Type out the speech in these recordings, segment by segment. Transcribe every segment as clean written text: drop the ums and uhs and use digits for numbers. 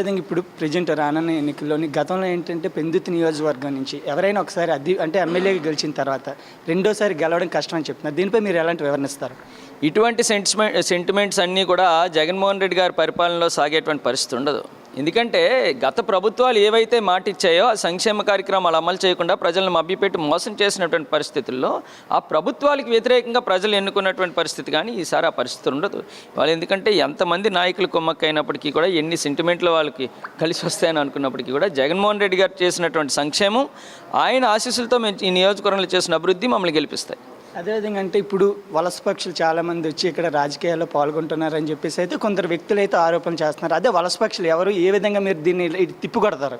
అదేవిధంగా ఇప్పుడు ప్రెజెంట్ రానున్న ఎన్నికల్లోని గతంలో ఏంటంటే పెందుర్తి నియోజకవర్గం నుంచి ఎవరైనా ఒకసారి అంటే ఎమ్మెల్యేగా గెలిచిన తర్వాత రెండోసారి గెలవడం కష్టం అని చెప్తున్నారు. దీనిపై మీరు ఎలాంటి వివరణిస్తారు? ఇటువంటి సెంటిమెంట్స్ అన్నీ కూడా జగన్మోహన్ రెడ్డి గారి పరిపాలనలో సాగేటువంటి పరిస్థితి ఉండదు. ఎందుకంటే గత ప్రభుత్వాలు ఏవైతే మాట ఇచ్చాయో ఆ సంక్షేమ కార్యక్రమాలు అమలు చేయకుండా ప్రజలను మభ్యపెట్టి మోసం చేసినటువంటి పరిస్థితుల్లో ఆ ప్రభుత్వాలకు వ్యతిరేకంగా ప్రజలు ఎన్నుకున్నటువంటి పరిస్థితి కానీ ఈసారి ఆ పరిస్థితి ఉండదు. వాళ్ళు ఎందుకంటే ఎంతమంది నాయకులు కొమ్మక్కైనప్పటికీ కూడా ఎన్ని సెంటిమెంట్లు వాళ్ళకి కలిసి వస్తాయని అనుకున్నప్పటికీ కూడా జగన్మోహన్ రెడ్డి గారు చేసినటువంటి సంక్షేమం ఆయన ఆశీస్సులతో మేము ఈ నియోజకవర్గంలో చేసిన అభివృద్ధి మమ్మల్ని గెలిపిస్తాయి. అదేవిధంగా అంటే ఇప్పుడు వలస పక్షులు చాలామంది వచ్చి ఇక్కడ రాజకీయాల్లో పాల్గొంటున్నారని చెప్పేసి అయితే కొందరు వ్యక్తులు అయితే ఆరోపణ చేస్తున్నారు. అదే వలస పక్షులు ఎవరు, ఏ విధంగా మీరు దీన్ని తిప్పికొడతారు?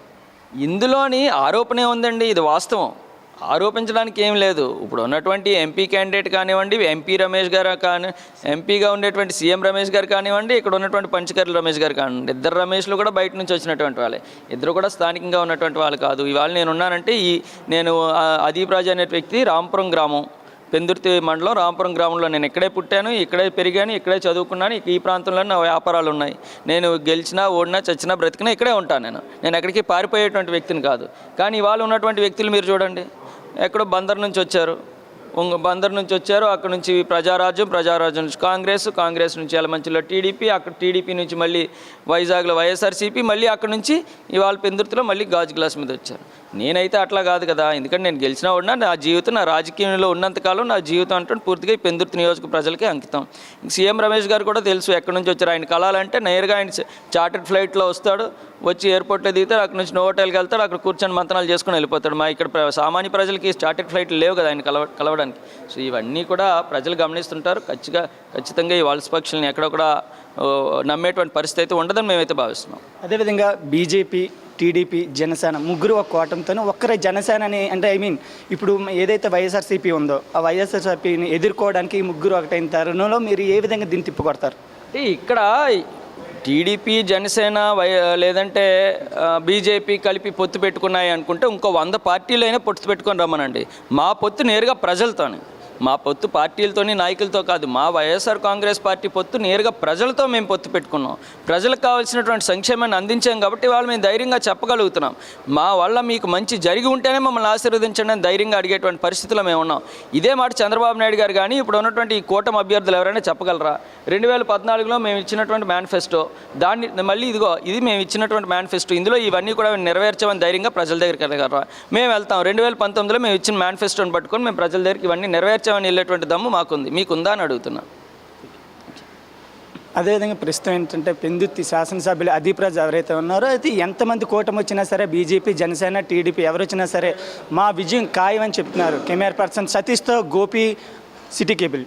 ఇందులోని ఆరోపణే ఉందండి, ఇది వాస్తవం. ఆరోపించడానికి ఏం లేదు. ఇప్పుడు ఉన్నటువంటి ఎంపీ క్యాండిడేట్ కానివ్వండి, ఎంపీ రమేష్ గారు ఎంపీగా ఉండేటువంటి సీఎం రమేష్ గారు కానివ్వండి, ఇక్కడ ఉన్నటువంటి పంచకర్ల రమేష్ గారు కానివ్వండి, ఇద్దరు రమేష్లు కూడా బయట నుంచి వచ్చినటువంటి వాళ్ళే. ఇద్దరు కూడా స్థానికంగా ఉన్నటువంటి వాళ్ళు కాదు. ఇవాళ నేను ఉన్నానంటే నేను అదీప్ రాజు అనే వ్యక్తి రాంపురం గ్రామం, పెందుర్తి మండలం రాంపురం గ్రామంలో నేను ఇక్కడే పుట్టాను, ఇక్కడే పెరిగాను, ఇక్కడే చదువుకున్నాను. ఈ ప్రాంతంలో నా వ్యాపారాలు ఉన్నాయి. నేను గెలిచినా ఓడినా చచ్చినా బ్రతికినా ఇక్కడే ఉంటాను. నేను ఎక్కడికి పారిపోయేటువంటి వ్యక్తిని కాదు. కానీ ఇవాళ ఉన్నటువంటి వ్యక్తులు మీరు చూడండి, ఎక్కడో బందర్ నుంచి వచ్చారు, అక్కడ నుంచి ప్రజారాజ్యం నుంచి కాంగ్రెస్ నుంచి యలమంచిలో టీడీపీ, అక్కడ టీడీపీ నుంచి మళ్ళీ వైజాగ్లో వైఎస్ఆర్సీపీ, మళ్ళీ అక్కడ నుంచి ఇవాళ పెందుర్తిలో మళ్ళీ గాజు గ్లాస్ మీద వచ్చారు. నేనైతే అట్లా కాదు కదా. ఎందుకంటే నేను గెలిచినా ఉన్నా నా జీవితం, నా రాజకీయంలో ఉన్నంతకాలం నా జీవితం అంటే పూర్తిగా పెందుర్తి నియోజక ప్రజలకే అంకితం. సీఎం రమేష్ గారు కూడా తెలుసు ఎక్కడి నుంచి వచ్చారు. ఆయన కలాలంటే నేరుగా ఆయన చార్టెడ్ ఫ్లైట్లో వస్తాడు, వచ్చి ఎయిర్పోర్ట్లో దిగుతాడు, అక్కడ నుంచి హోటల్కి వెళ్తాడు, అక్కడ కూర్చొని మంతనాలు చేసుకుని వెళ్ళిపోతాడు. మా ఇక్కడ సామాన్య ప్రజలకి చార్టెడ్ ఫ్లైట్లు లేవు కదా ఆయన కలవడానికి. సో ఇవన్నీ కూడా ప్రజలు గమనిస్తుంటారు. ఖచ్చితంగా ఈ వలస పక్షుల్ని ఎక్కడ కూడా నమ్మేటువంటి పరిస్థితి అయితే ఉండదని మేమైతే భావిస్తున్నాం. అదేవిధంగా బీజేపీ, టీడీపీ, జనసేన ముగ్గురు ఒక కూటమితోనే ఒక్కరే జనసేనని అంటే ఇప్పుడు ఏదైతే వైఎస్ఆర్సీపీ ఉందో ఆ వైఎస్ఆర్సీపీని ఎదుర్కోవడానికి ఈ ముగ్గురు ఒకటైన తరుణంలో మీరు ఏ విధంగా దీన్ని తిప్పుకొడతారు? అంటే ఇక్కడ టీడీపీ, జనసేన లేదంటే బీజేపీ కలిపి పొత్తు పెట్టుకున్నాయి అనుకుంటే ఇంకో 100 పార్టీలైనా పొత్తు పెట్టుకొని రమ్మనండి. మా పొత్తు నేరుగా ప్రజలతోనే, మా పొత్తు పార్టీలతోని నాయకులతో కాదు. మా వైఎస్ఆర్ కాంగ్రెస్ పార్టీ పొత్తు నేరుగా ప్రజలతో మేము పొత్తు పెట్టుకున్నాం. ప్రజలకు కావాల్సినటువంటి సంక్షేమాన్ని అందించాం కాబట్టి వాళ్ళు మేము ధైర్యంగా చెప్పగలుగుతున్నాం. మా వల్ల మీకు మంచి జరిగి ఉంటేనే మమ్మల్ని ఆశీర్వదించండి అని ధైర్యంగా అడిగేటువంటి పరిస్థితిలో మేము ఉన్నాం. ఇదే మాట చంద్రబాబు నాయుడు గారు కానీ ఇప్పుడు ఉన్నటువంటి ఈ కూటమి అభ్యర్థులు ఎవరైనా చెప్పగలరా? 2014లో మేము ఇచ్చినటువంటి మేనిఫెస్టో, దాన్ని మళ్ళీ ఇది మేము ఇచ్చినటువంటి మేనిఫెస్టో, ఇందులో ఇవన్నీ కూడా నెరవేర్చామని ధైర్యంగా ప్రజల దగ్గరికి వెళ్ళగలరా? మేము వెళ్తాం. 2019లో మేము ఇచ్చిన మేనిఫెస్టోని పట్టుకొని మేము ప్రజల దగ్గరికి ఇవన్నీ నెరవేర్చామని వెళ్ళేటువంటి దమ్ము మాకుంది, మీకుందా అని అడుగుతున్నా. అదేవిధంగా ప్రస్తుతం ఏంటంటే పెందుర్తి శాసనసభ్యులు అదీప్ రాజు ఎవరైతే ఉన్నారో అయితే ఎంతమంది కూటమి వచ్చినా సరే, బీజేపీ, జనసేన, టీడీపీ ఎవరు వచ్చినా సరే మా విజయం ఖాయం అని చెప్తున్నారు. కెమెరా పర్సన్ సతీష్తో గోపి, సిటీ కేబుల్.